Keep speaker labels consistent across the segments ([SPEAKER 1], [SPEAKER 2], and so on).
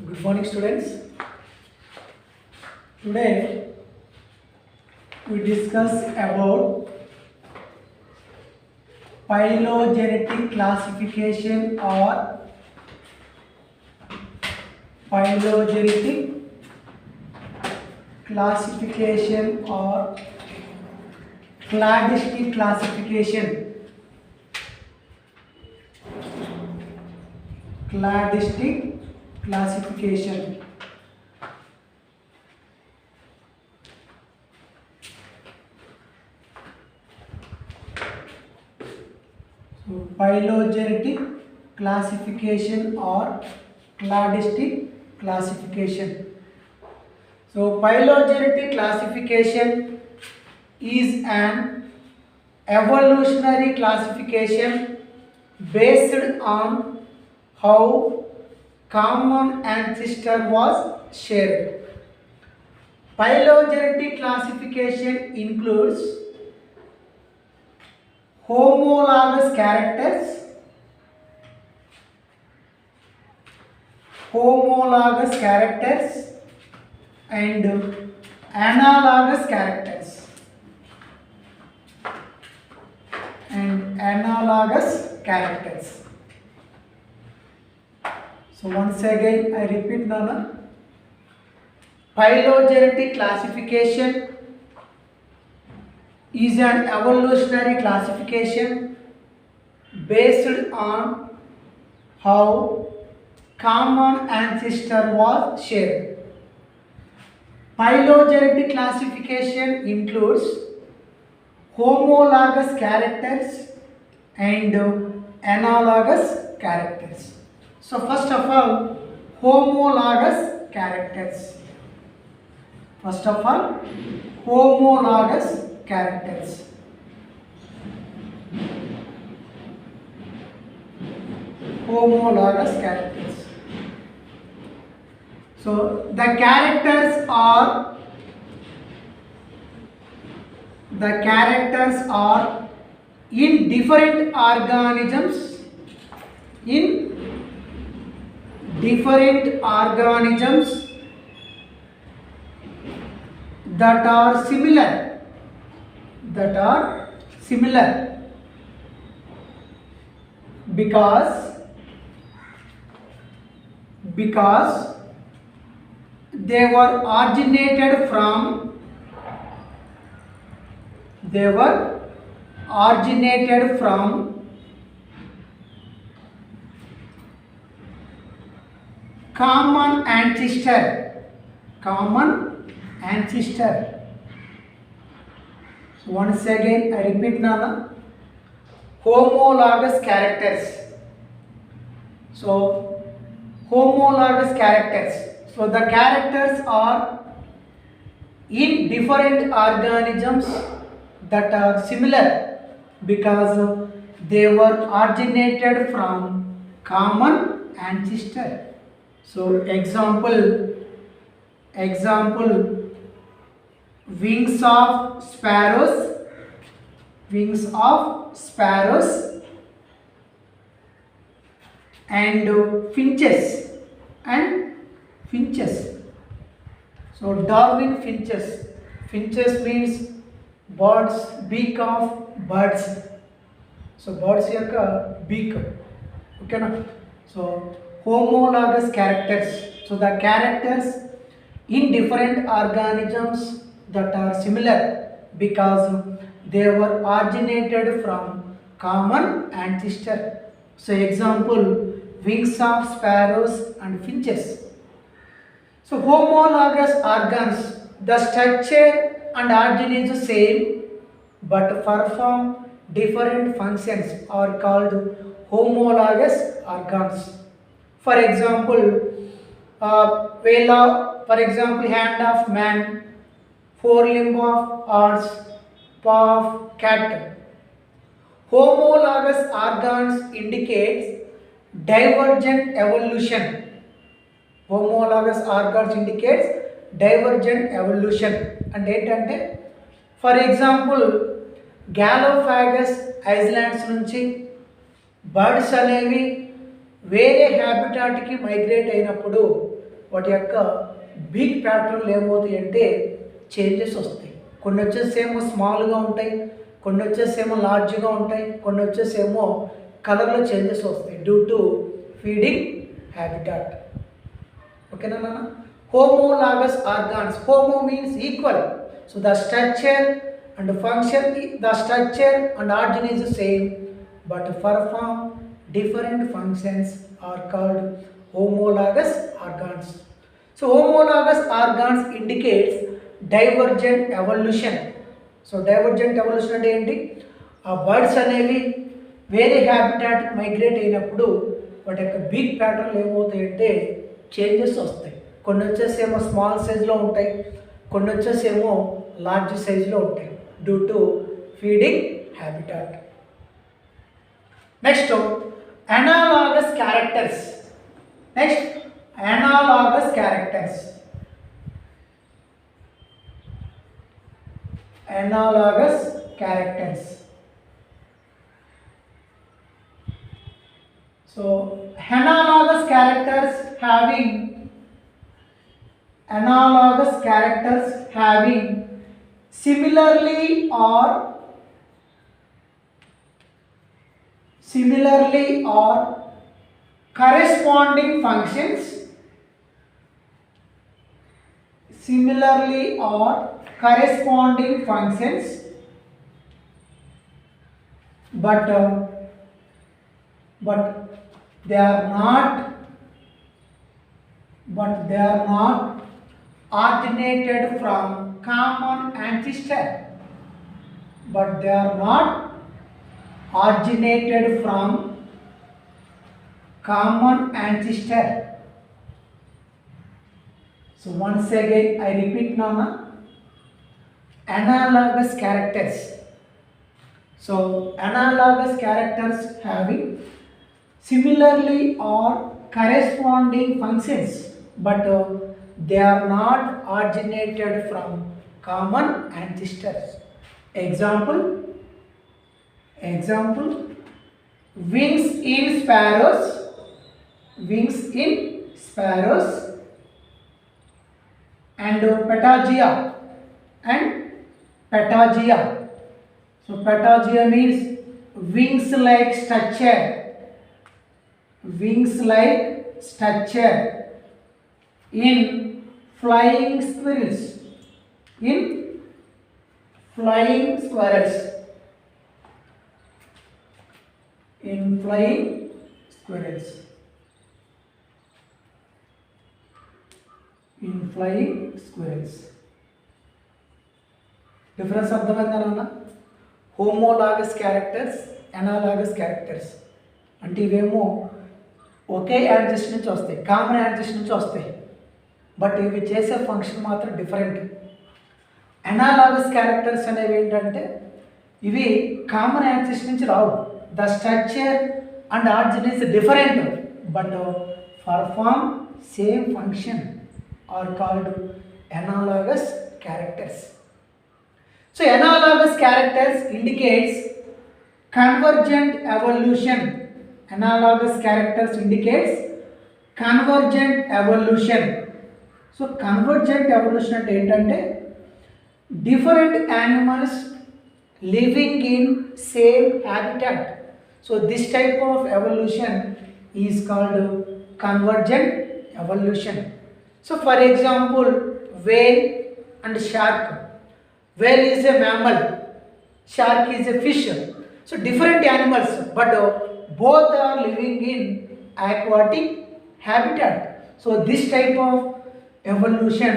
[SPEAKER 1] Good morning, students. Today we discuss about phylogenetic classification or cladistic classification. Cladistic classification. So, phylogenetic classification or cladistic classification. So, phylogenetic classification is an evolutionary classification based on how common ancestor was shared. Phylogenetic classification includes homologous characters, and analogous characters. So once again I repeat now. Phylogenetic classification is an evolutionary classification based on how common ancestor was shared. Phylogenetic classification includes homologous characters and analogous characters. So first of all, homologous characters. Homologous characters. So the characters are in different organisms that are similar because they were originated from common ancestor. So once again I repeat now. Homologous characters. So homologous characters. So the characters are in different organisms that are similar because they were originated from common ancestor. So example, wings of sparrows and finches. So Darwin finches. Finches means birds, beak of birds. So birds here beak. Okay na? So homologous characters. So the characters in different organisms that are similar because they were originated from common ancestor. So example, wings of sparrows and finches. So homologous organs, the structure and origin is the same but perform different functions are called homologous organs. For example, hand of man, forelimb of horse, paw of cat. Homologous organs indicates divergent evolution. And ఏంటంటే for example గ్యాలోఫాగస్ islands నుంచి birds అనేవి వేరే హ్యాబిటాట్కి migrate అయినప్పుడు వాటి యొక్క big ప్యాటర్న్లు ఏమవుతాయి అంటే changes వస్తాయి. కొన్ని వచ్చేసేమో స్మాల్గా ఉంటాయి, కొన్ని వచ్చేసేమో లార్జ్గా ఉంటాయి, కొన్ని వచ్చేసేమో కలర్లో చేంజెస్ వస్తాయి డ్యూ టు ఫీడింగ్ హ్యాబిటాట్. ఓకేనా నాన్న? Homologous organs. Homo means equal. So the structure and function, the structure and origin is the same but perform different functions are called homologous organs. So homologous organs indicates divergent evolution. So divergent evolution అంటే ఏంటి? ఆ birds అనేవి వేరే habitat migrate అయినప్పుడు వాటి యొక్క big ప్యాటర్న్లు ఏమవుతాయంటే changes వస్తాయి. కొన్ని వచ్చేసేమో స్మాల్ సైజ్లో ఉంటాయి, కొన్ని వచ్చేసేమో లార్జ్ సైజ్లో ఉంటాయి due to feeding habitat. Next, analogous characters. Next, analogous characters. Analogous characters. So, analogous characters having similarly or corresponding functions, but they are not originated from common ancestor. So once again I repeat now, analogous characters. So analogous characters having similarly or corresponding functions but they are not originated from common ancestors. Example, wings in sparrows and patagia. So patagia means wings like structure in flying squirrels. Difference అర్థమైందా? Homologous characters, అనాలాగస్ characters అంటే ఇవేమో ఒకే ancestor నుంచి వస్తాయి, common ancestor నుంచి వస్తాయి, but ఇవి చేసే function మాత్రం డిఫరెంట్. అనాలాగస్ క్యారెక్టర్స్ అనేవి ఏంటంటే ఇవి కామన్ యాన్సిస్టర్ నుంచి రావు. The structure and origin is different but perform same function are called analogous characters. So analogous characters indicates convergent evolution. Analogous characters indicates convergent evolution. So convergent evolution అంటే ఏంటంటే different animals living in same habitat. So this type of evolution is called convergent evolution. So for example, whale and shark. Whale is a mammal, shark is a fish. So different animals but both are living in aquatic habitat. So this type of evolution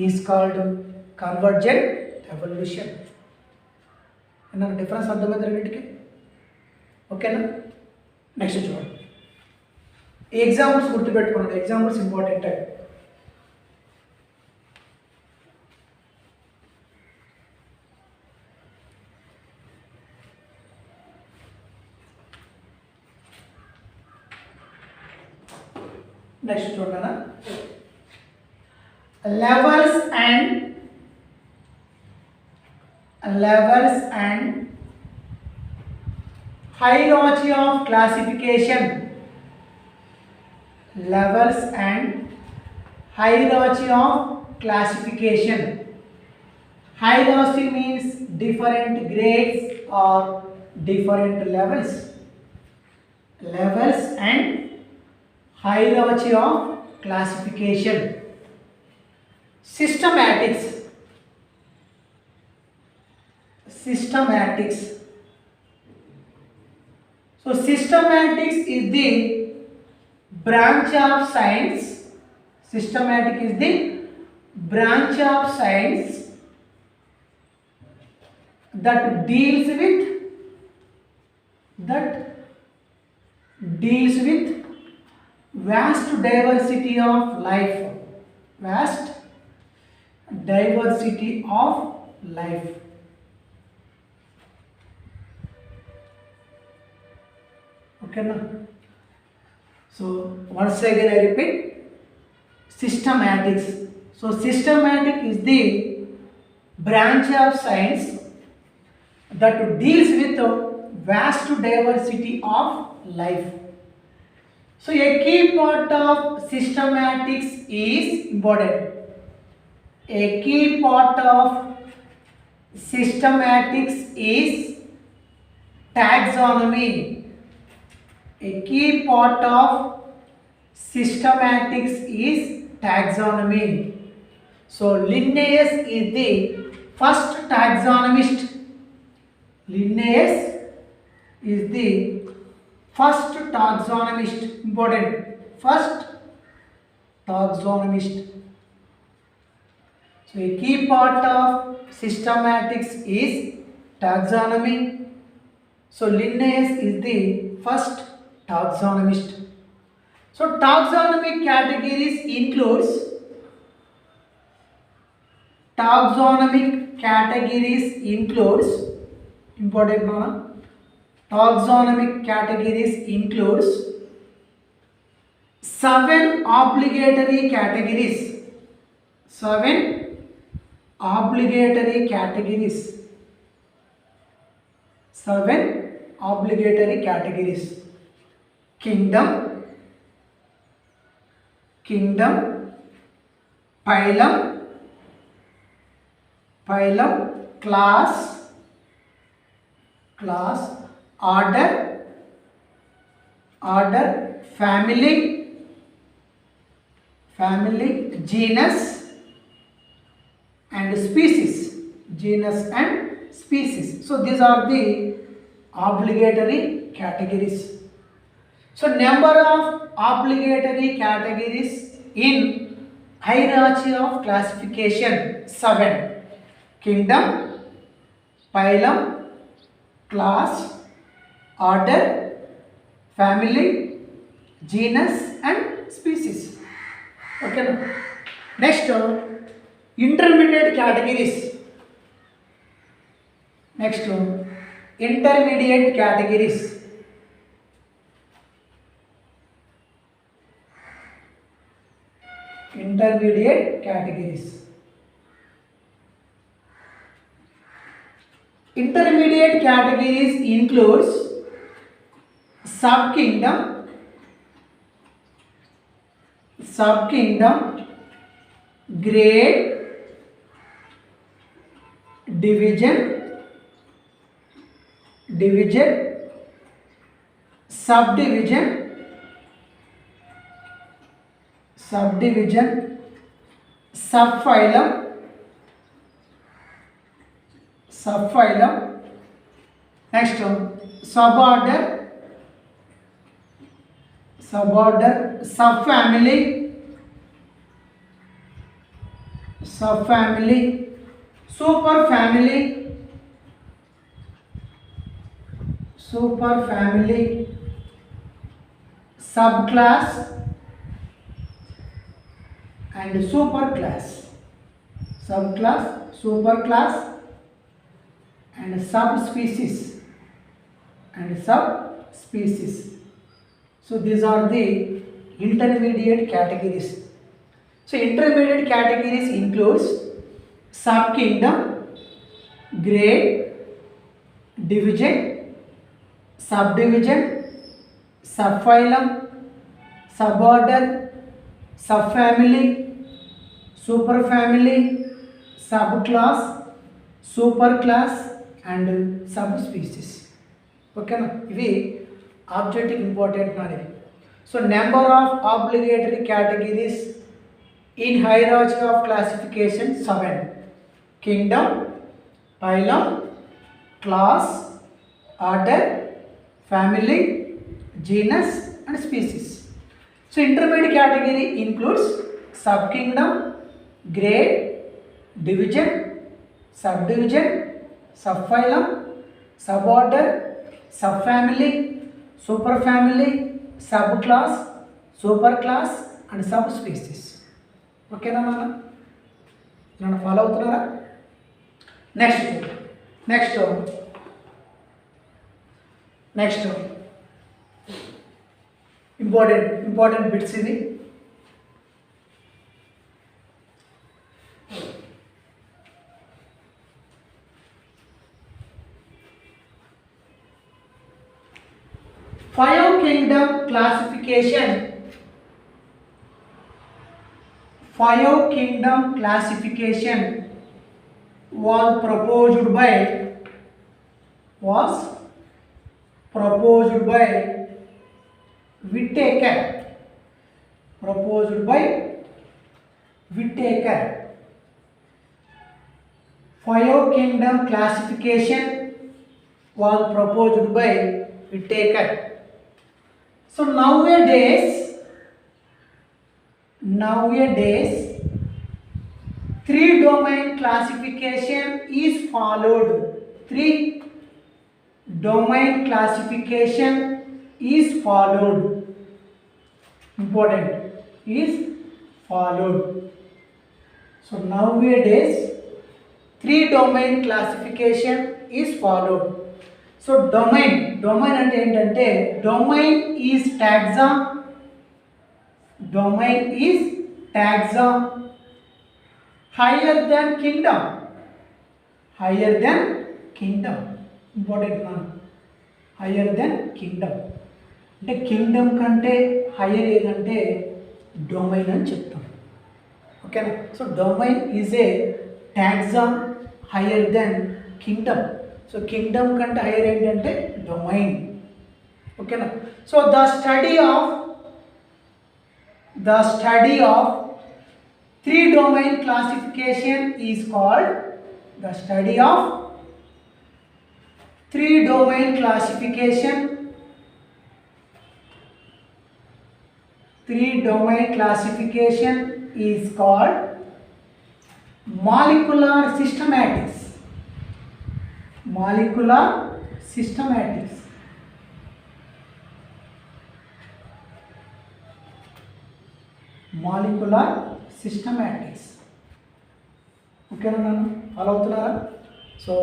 [SPEAKER 1] is called convergent evolution. And difference అర్థమైంది రెండింటికి? ఓకేనా? Next చూడండి. ఈ examples గుర్తుపెట్టుకోండి, examples important. Next చూడనా, levels and hierarchy of classification. Levels and hierarchy of classification. Hierarchy means different grades or different levels. Levels and hierarchy of classification. Systematics. Systematics. So systematics is the branch of science. Systematic is the branch of science that deals with vast diversity of life. Vast diversity of life. Okay, na? So once again I repeat, systematics. So systematic is the branch of science that deals with a vast diversity of life. So a key part of systematics is important. A key part of systematics is taxonomy. A key part of systematics is taxonomy. So Linnaeus is the first taxonomist. Linnaeus is the first taxonomist. Important. First taxonomist. So a key part of systematics is taxonomy. So Linnaeus is the first taxonomist. So taxonomic categories includes important mana. Taxonomic categories includes 7 obligatory categories. 7 obligatory categories. 7 obligatory categories. Kingdom, phylum, class, order, family, genus and species. So these are the obligatory categories. So number of obligatory categories in hierarchy of classification 7. Kingdom, phylum, class, order, family, genus and species. Okay. Next, intermediate categories. Intermediate categories. Intermediate categories. Intermediate categories includes subkingdom, grade, division, subdivision, subphylum, next suborder, subfamily, superfamily, subclass and superclass, and subspecies. So these are the intermediate categories. So intermediate categories includes subkingdom, grade, division, subdivision, subphylum, suborder, subfamily, super family, sub class, super class and sub species. ఓకేనా, ఇవి objective important అనేది. So number of obligatory categories in hierarchy of classification 7. Kingdom, phylum, class, order, family, genus and species. So intermediate category includes subkingdom, grade, division, subdivision, subphylum, suborder, subfamily, superfamily, subclass, superclass and subspecies. Okay na mana? Nana follow avutunara? Next important bits ఇది. Five kingdom classification was proposed by Whittaker. Five kingdom classification was proposed by Whittaker. So nowadays 3 domain classification is followed. 3 domain classification is followed. Important, is followed. So nowadays 3 domain classification is followed. So domain అంటే ఏంటంటే domain is taxon higher than kingdom. Important one, higher than kingdom. అంటే kingdom కంటే higher ఏదంటే domain అని చెప్తాం. ఓకేనా, so domain is a taxon higher then kingdom. So kingdom కంటే higher ఏంటంటే డొమైన్. ఓకేనా, so the study of 3 domain classification is called the study of 3 domain classification. 3 domain classification is called molecular systematics. ఓకేనా నన్ను follow అవుతున్నారా? So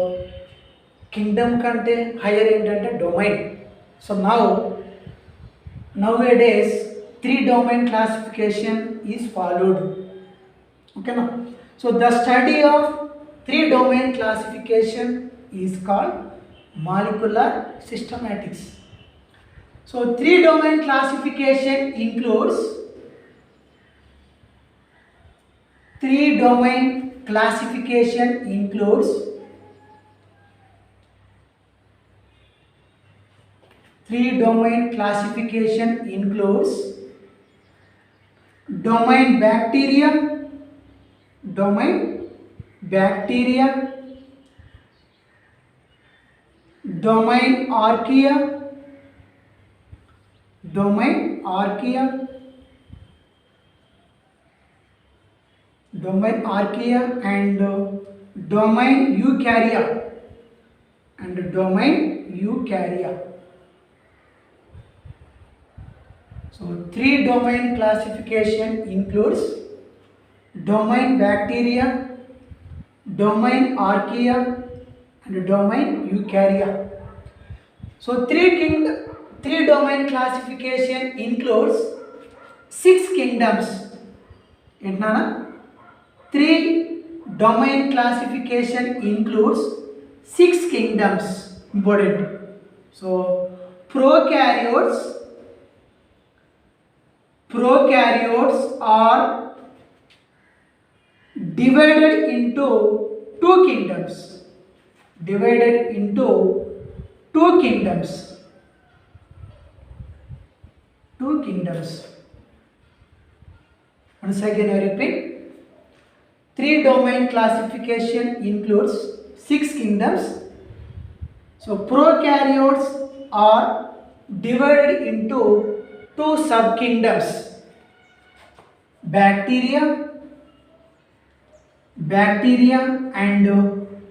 [SPEAKER 1] kingdom కంటే higher ఏంటంటే domain. So nowadays 3 domain classification is followed. Okay, so the study of 3 domain classification is called molecular systematics. So 3 domain classification includes 3 domain classification includes domain bacteria, domain archaea, domain and domain eukarya. So 3 domain classification includes domain bacteria, domain archaea and domain eukarya. So 3 domain classification includes 6 kingdoms. Entana 3 domain classification includes 6 kingdoms. Important. So prokaryotes are divided into two kingdoms. Divided into two kingdoms. Two kingdoms. Once again I repeat. Three domain classification includes 6 kingdoms. So prokaryotes are divided into two subkingdoms. Bacteria and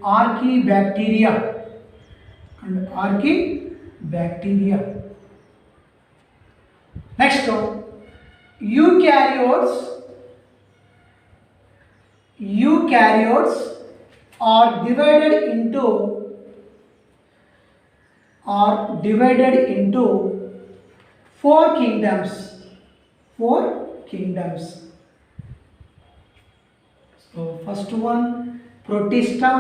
[SPEAKER 1] archaebacteria. Next one, eukaryotes are divided into 4 kingdoms. So first one, protista,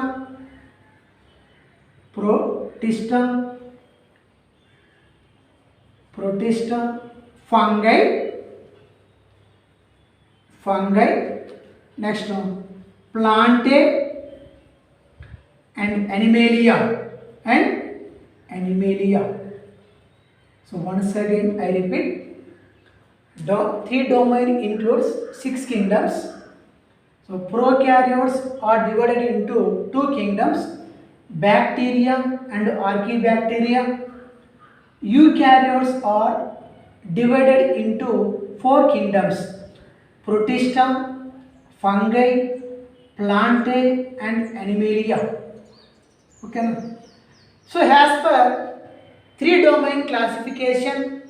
[SPEAKER 1] fungi. Next one, plantae and animalia. So once again I repeat, 3 domain includes 6 kingdoms. So prokaryotes are divided into 2 kingdoms, bacteria and archaebacteria. Eukaryotes are divided into 4 kingdoms, protista, fungi, plantae and animalia. Okay. So as per 3 domain classification,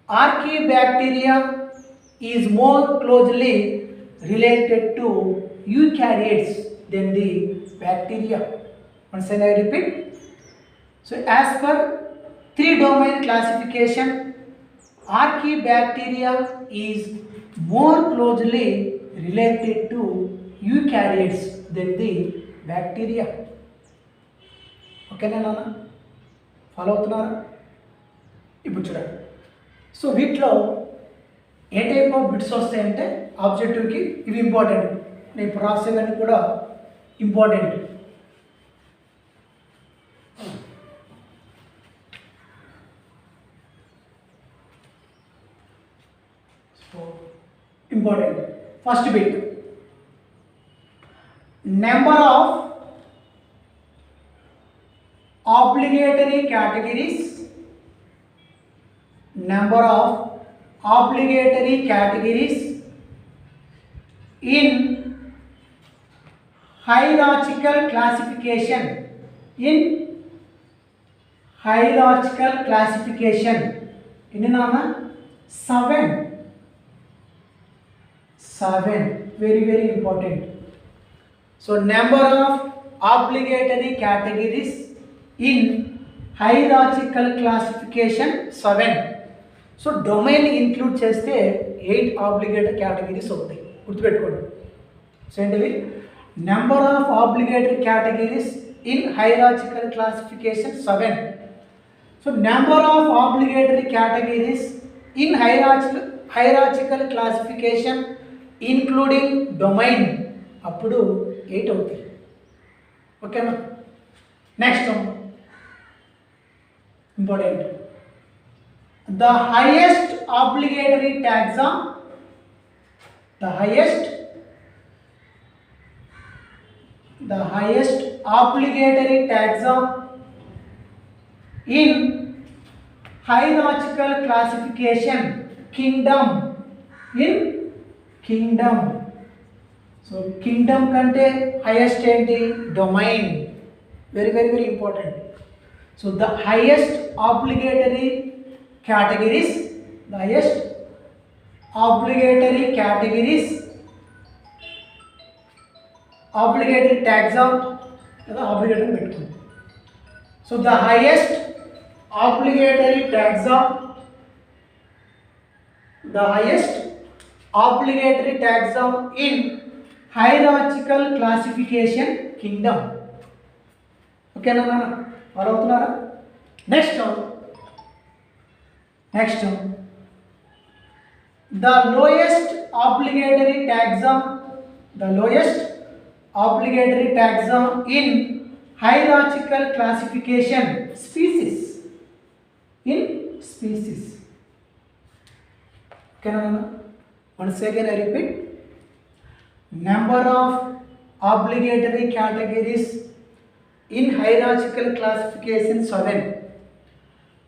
[SPEAKER 1] archaebacteria is more closely related to eukaryotes than the bacteria. Once again I repeat. So as per 3 domain classification, archaebacteria is more closely related to eukaryotes than the bacteria. ఓకేనా నాన్న, follow అవుతున్నారా? ఇప్పుడు చూడండి. So వీటిలో ఏ type of bits వస్తాయంటే ఆబ్జెక్టివ్కి ఇవి important, నేను రాసేవన్నీ కూడా important. So important. First bit, number of obligatory categories in hierarchical classification. In nama 7, very important. So number of obligatory categories in hierarchical classification 7. So domain include చేస్తే 8 obligatory categories అవుతాయి, గుర్తుపెట్టుకోండి. So ఏంటివి? Number of obligatory categories in hierarchical classification 7. So number of obligatory categories in hierarchical classification including domain అప్పుడు 8 అవుతాయి. ఓకేనా? Next important, the highest obligatory taxon in hierarchical classification kingdom. So kingdom kante highest enti domain, very important. So the highest obligatory categories obligatory taxon లేదా obligatory పెట్టుకోండి. So the highest obligatory taxon in hierarchical classification kingdom. Okay na? Follow అవుతున్నారా? Next the lowest obligatory taxon The lowest obligatory taxon in hierarchical classification species. In species. Okay, once again I repeat. Number of obligatory categories in hierarchical classification 7.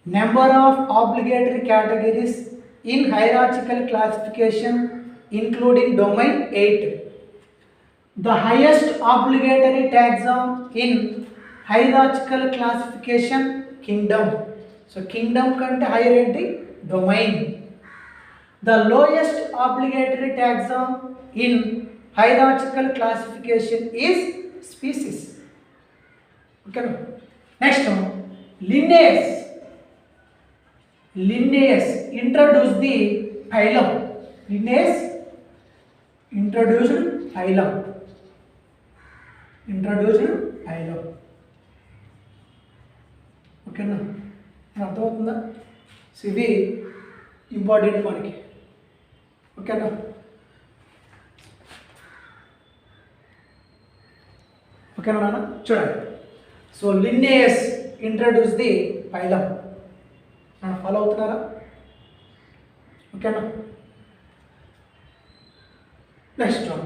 [SPEAKER 1] Number of obligatory categories in hierarchical classification including domain 8. The highest obligatory taxon in hierarchical classification kingdom. So kingdom kante higher enti domain. The lowest obligatory taxon in hierarchical classification is species. Okay. Next one, Linnaeus. Linnaeus introduced the phylum. Linnaeus introduced phylum. ఓకేనా అర్థమవుతుందా? So ఇవి important మనకి. ఓకేనా? ఓకేనా నాన్న? చూడండి. So Linnaeus introduce the phylum. Follow అవుతున్నారా? ఓకేనా? Next one,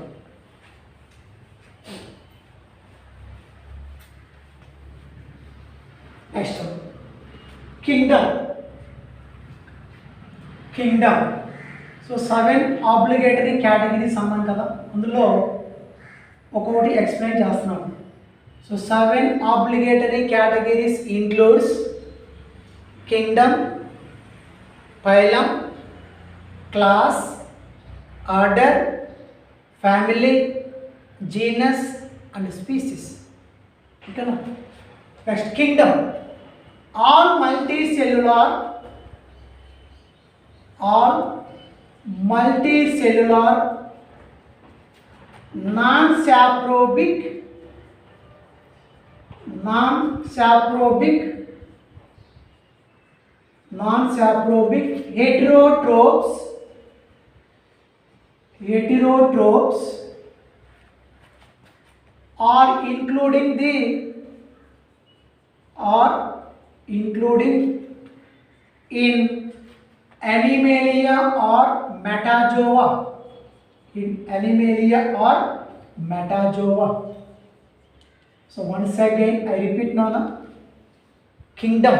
[SPEAKER 1] kingdom. So 7 obligatory categories అన్నాం కదా, అందులో ఒక్కొక్కటి ఎక్స్ప్లెయిన్ చేస్తున్నాను. So 7 obligatory categories includes kingdom, phylum, class, order, family, genus and species. ఓకేనా? Next kingdom. All multicellular non-saprobic heterotrophs are including in Animalia or Metazoa. So once again I repeat Nana. Kingdom.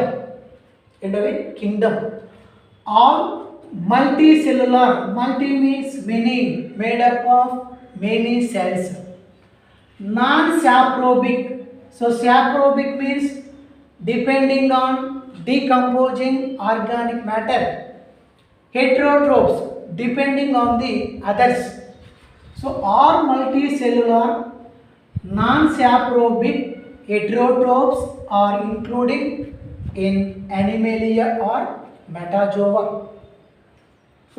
[SPEAKER 1] Kingdom. All multicellular. Multi means many, made up of many cells. Non-saprobic. So saprobic means depending on decomposing organic matter. Heterotrophs, depending on the others. So all multicellular non-saprobic heterotrophs are included in Animalia or Metazoa.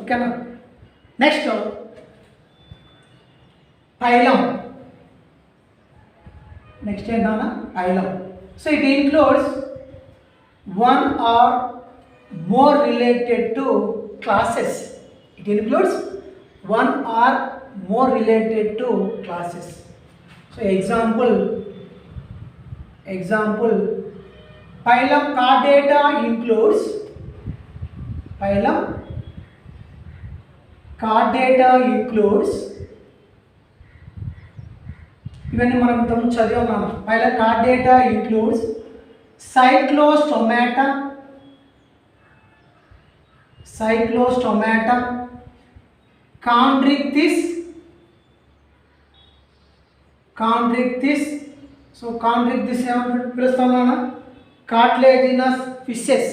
[SPEAKER 1] Okay now? Next one, phylum. Next is phylum. So it includes one or more related to classes. It includes one or more related to classes. So example, phylum Chordata includes ఇవన్నీ మనం ఇంతకు చదివాం. phylum Chordata includes Cyclostomata, Chondrichthyes. So Chondrichthyes ఏమని పిలుస్తామన్నా? Cartilaginous fishes.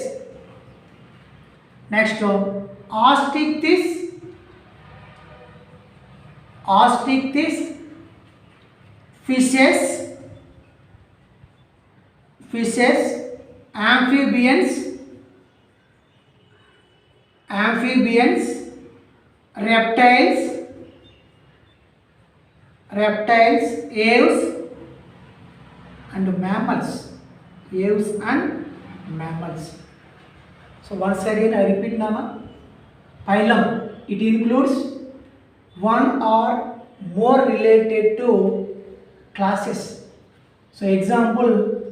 [SPEAKER 1] Next Osteichthyes, fishes, amphibians, reptiles, aves and mammals. So once again I repeat Nama. Phylum, it includes one or more related to classes. So example,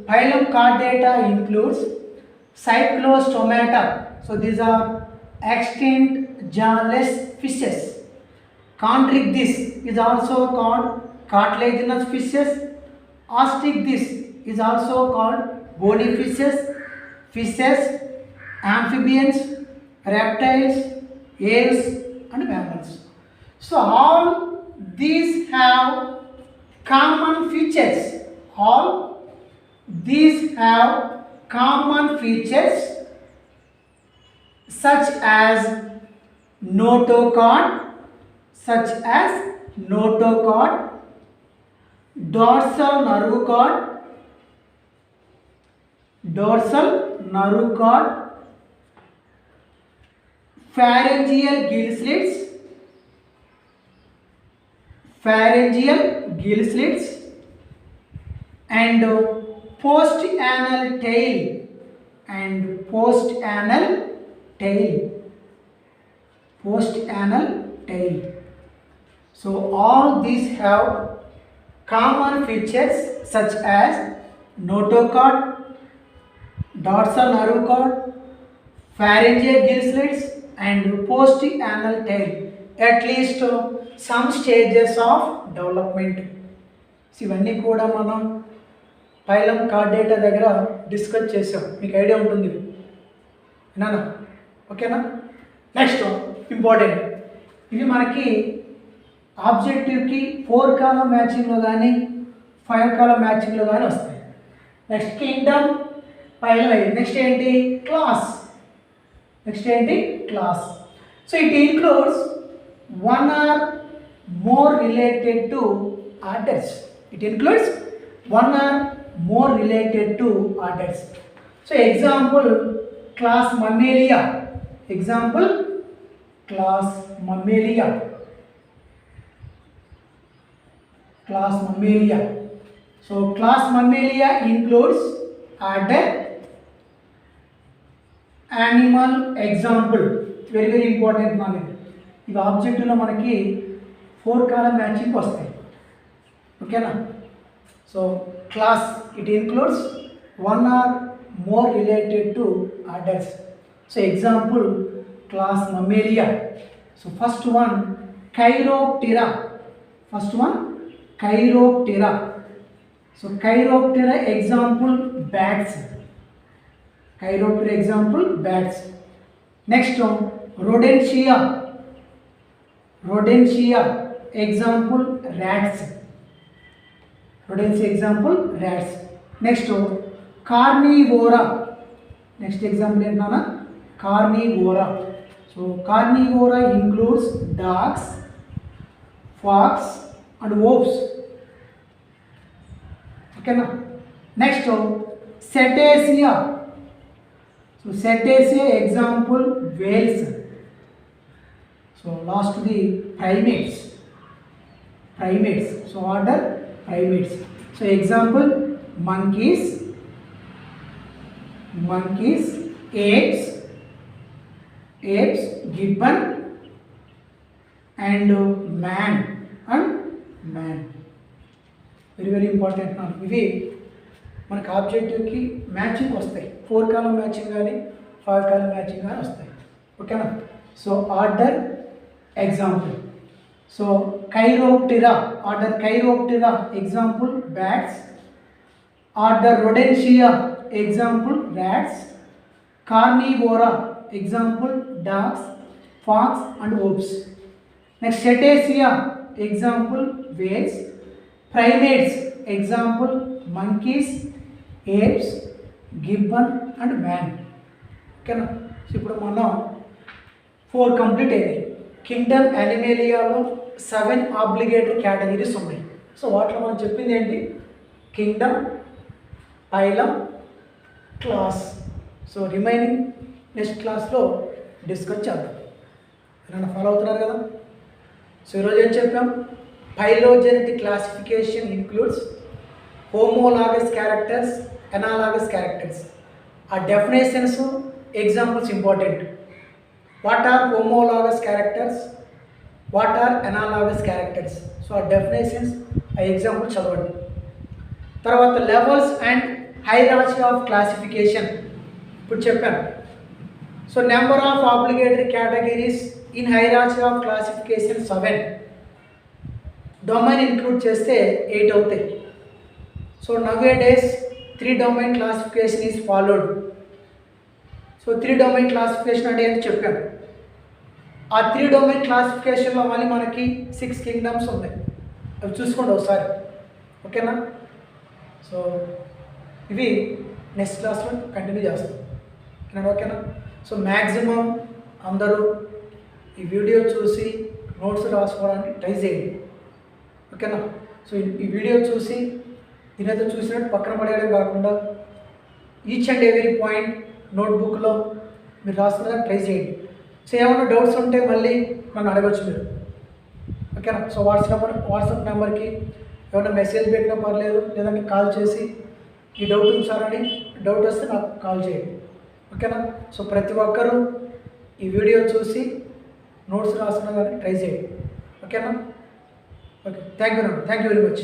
[SPEAKER 1] phylum Chordata includes Cyclostomata. So these are extinct jawless fishes. Chondrichthyes is also called cartilaginous fishes. Osteichthyes is also called bony fishes, amphibians, reptiles, aves and mammals. So all these have common features. All these have common features such as notochord, dorsal nerve cord, pharyngeal gill slits, and post-anal tail, So all these have common features such as notochord, dorsal nerve cord, pharyngeal gill slits, and post-anal tail. At least some stages of development. ఇవన్నీ కూడా మనం phylum Chordata దగ్గర discuss చేసాం. మీకు idea ఉంటుంది విన్నానా? ఓకేనా? Next important, ఇవి మనకి ఆబ్జెక్టివ్కి 4 కాలం మ్యాచింగ్లో కానీ 5 కాలం మ్యాచింగ్లో కానీ వస్తాయి. నెక్స్ట్ కింగ్డమ్, ఫైలం అయ్యి. నెక్స్ట్ ఏంటి? Class. So it includes one or more related to orders. So example, class Mammalia. So class Mammalia includes order, animal. Example, very important knowledge. ఇవి ఆబ్జెక్టులో మనకి 4 కాలం మ్యాచింగ్ వస్తాయి. ఓకేనా? So class it includes 1 or more related to orders. So example class Mammalia. So first one Chiroptera. So Chiroptera example bats. Next Rodentia example rats. Next carnivora. So carnivora includes dogs, fox and wolves. Okay na? Next cetacea. So cetacea example whales. So last the primates. So order primates. So example monkeys, apes, gibbon and man. Very important. ఇవి మనకు ఆబ్జెక్టివ్కి matching వస్తాయి. 4 కాలం matching కానీ 5 కాలం matching కానీ వస్తాయి. ఓకేనా? So order example. So Chiroptera, example bats. Order Rodentia, example rats. Carnivora, example dogs, fox and wolves. Next cetacea, example whales. Primates, example monkeys, apes, gibbon and man. Okay na? So ఇప్పుడు మనం 4 complete అయ్యాయి. Kingdom యానిమేలియాలో 7 obligatory categories ఉన్నాయి. So వాటిలో మనం చెప్పింది ఏంటి? Kingdom, phylum, class. So remaining next క్లాస్లో డిస్కస్ చేద్దాం. ఏమైనా ఫాలో అవుతున్నారు కదా? సో ఈరోజు ఏం చెప్పాం? Phylogenetic classification includes homologous characters, analogous characters. ఆ what are analogous characters. So ఆ డెఫినేషన్స్ ఆ ఎగ్జాంపుల్ చదవండి. తర్వాత levels and hierarchy of classification ఇప్పుడు చెప్పాను. So number of obligatory categories in hierarchy of classification 7. Domain include చేస్తే 8 అవుతాయి. So nowadays 3 domain classification is followed. So 3 domain classification అంటే ఏంటి చెప్పాను. ఆ 3 డొమైన్ క్లాసిఫికేషన్లో మళ్ళీ మనకి 6 కింగ్డమ్స్ ఉన్నాయి. అవి చూసుకోండి ఒకసారి. ఓకేనా? సో ఇవి నెక్స్ట్ క్లాస్లో కంటిన్యూ చేస్తాం. ఓకేనా? సో మ్యాక్సిమం అందరూ ఈ వీడియో చూసి నోట్స్ రాసుకోవడానికి ట్రై చేయండి. ఓకేనా? సో ఈ వీడియో చూసి దీనైతే చూసినట్టు పక్కన పడేయడం కాకుండా ఈచ్ అండ్ ఎవ్రీ పాయింట్ నోట్బుక్లో మీరు రాసుకోవడానికి ట్రై చేయండి. సో ఏమైనా డౌట్స్ ఉంటే మళ్ళీ నన్ను అడగచ్చు మీరు. ఓకేనా? సో వాట్సాప్ నెంబర్కి ఏమైనా మెసేజ్ పెట్టినా పర్లేదు, లేదంటే కాల్ చేసి ఈ డౌట్ ఉంది సార్ అని డౌట్ వస్తే నాకు కాల్ చేయండి. ఓకేనా? సో ప్రతి ఒక్కరూ ఈ వీడియో చూసి నోట్స్ రాసుకోవడానికి ట్రై చేయండి. ఓకేనా? Okay, thank you very much.